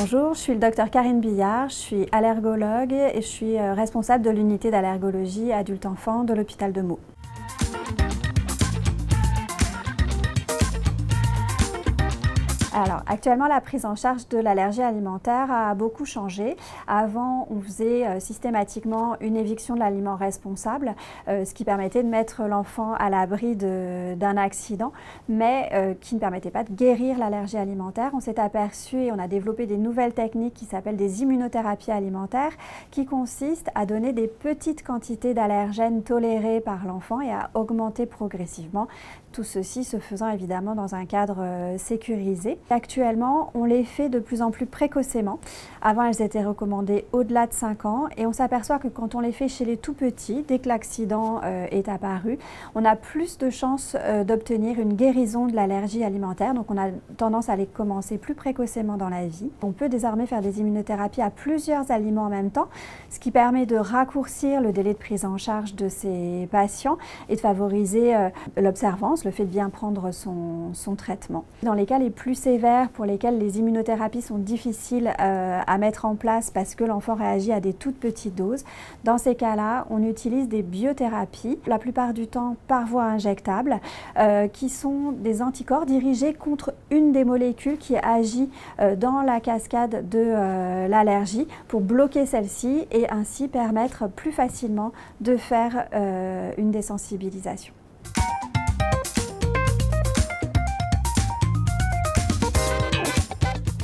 Bonjour, je suis le docteur Karine Billard, je suis allergologue et je suis responsable de l'unité d'allergologie adulte-enfant de l'hôpital de Meaux. Alors, actuellement, la prise en charge de l'allergie alimentaire a beaucoup changé. Avant, on faisait systématiquement une éviction de l'aliment responsable, ce qui permettait de mettre l'enfant à l'abri d'un accident, mais qui ne permettait pas de guérir l'allergie alimentaire. On s'est aperçu et on a développé des nouvelles techniques qui s'appellent des immunothérapies alimentaires, qui consistent à donner des petites quantités d'allergènes tolérés par l'enfant et à augmenter progressivement. Tout ceci se faisant évidemment dans un cadre sécurisé. Actuellement, on les fait de plus en plus précocement. Avant, elles étaient recommandées au-delà de 5 ans et on s'aperçoit que quand on les fait chez les tout petits, dès que l'accident est apparu, on a plus de chances d'obtenir une guérison de l'allergie alimentaire. Donc on a tendance à les commencer plus précocement dans la vie. On peut désormais faire des immunothérapies à plusieurs aliments en même temps, ce qui permet de raccourcir le délai de prise en charge de ces patients et de favoriser l'observance, le fait de bien prendre son traitement. Dans les cas les plus sévères, pour lesquels les immunothérapies sont difficiles à mettre en place parce que l'enfant réagit à des toutes petites doses, dans ces cas-là, on utilise des biothérapies, la plupart du temps par voie injectable, qui sont des anticorps dirigés contre une des molécules qui agit dans la cascade de l'allergie pour bloquer celle-ci et ainsi permettre plus facilement de faire une désensibilisation.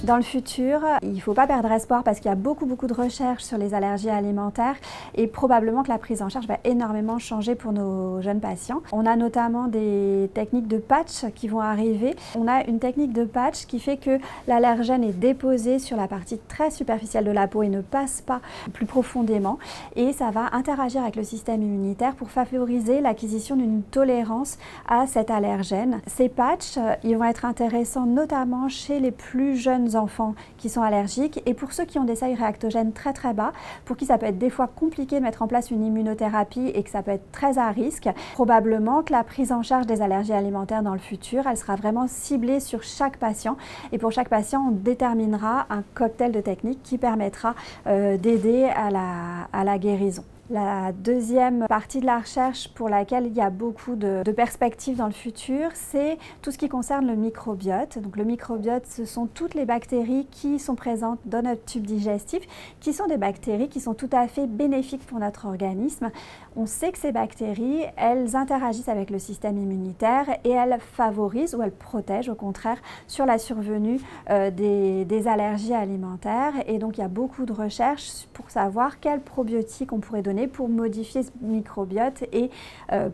Dans le futur, il ne faut pas perdre espoir parce qu'il y a beaucoup de recherches sur les allergies alimentaires et probablement que la prise en charge va énormément changer pour nos jeunes patients. On a notamment des techniques de patch qui vont arriver. On a une technique de patch qui fait que l'allergène est déposé sur la partie très superficielle de la peau et ne passe pas plus profondément et ça va interagir avec le système immunitaire pour favoriser l'acquisition d'une tolérance à cet allergène. Ces patchs, ils vont être intéressants notamment chez les plus jeunes enfants qui sont allergiques et pour ceux qui ont des seuils réactogènes très bas, pour qui ça peut être des fois compliqué de mettre en place une immunothérapie et que ça peut être très à risque, probablement que la prise en charge des allergies alimentaires dans le futur, elle sera vraiment ciblée sur chaque patient et pour chaque patient, on déterminera un cocktail de techniques qui permettra d'aider à la guérison. La deuxième partie de la recherche pour laquelle il y a beaucoup de perspectives dans le futur, c'est tout ce qui concerne le microbiote. Donc le microbiote, ce sont toutes les bactéries qui sont présentes dans notre tube digestif, qui sont des bactéries qui sont tout à fait bénéfiques pour notre organisme. On sait que ces bactéries, elles interagissent avec le système immunitaire et elles favorisent ou elles protègent au contraire sur la survenue des allergies alimentaires. Et donc il y a beaucoup de recherches pour savoir quels probiotiques on pourrait donner pour modifier ce microbiote et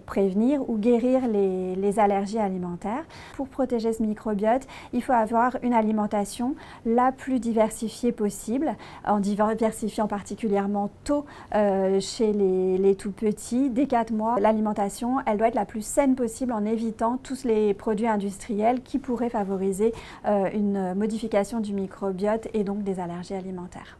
prévenir ou guérir les allergies alimentaires. Pour protéger ce microbiote, il faut avoir une alimentation la plus diversifiée possible, en diversifiant particulièrement tôt chez les tout petits, dès 4 mois. L'alimentation, elle doit être la plus saine possible en évitant tous les produits industriels qui pourraient favoriser une modification du microbiote et donc des allergies alimentaires.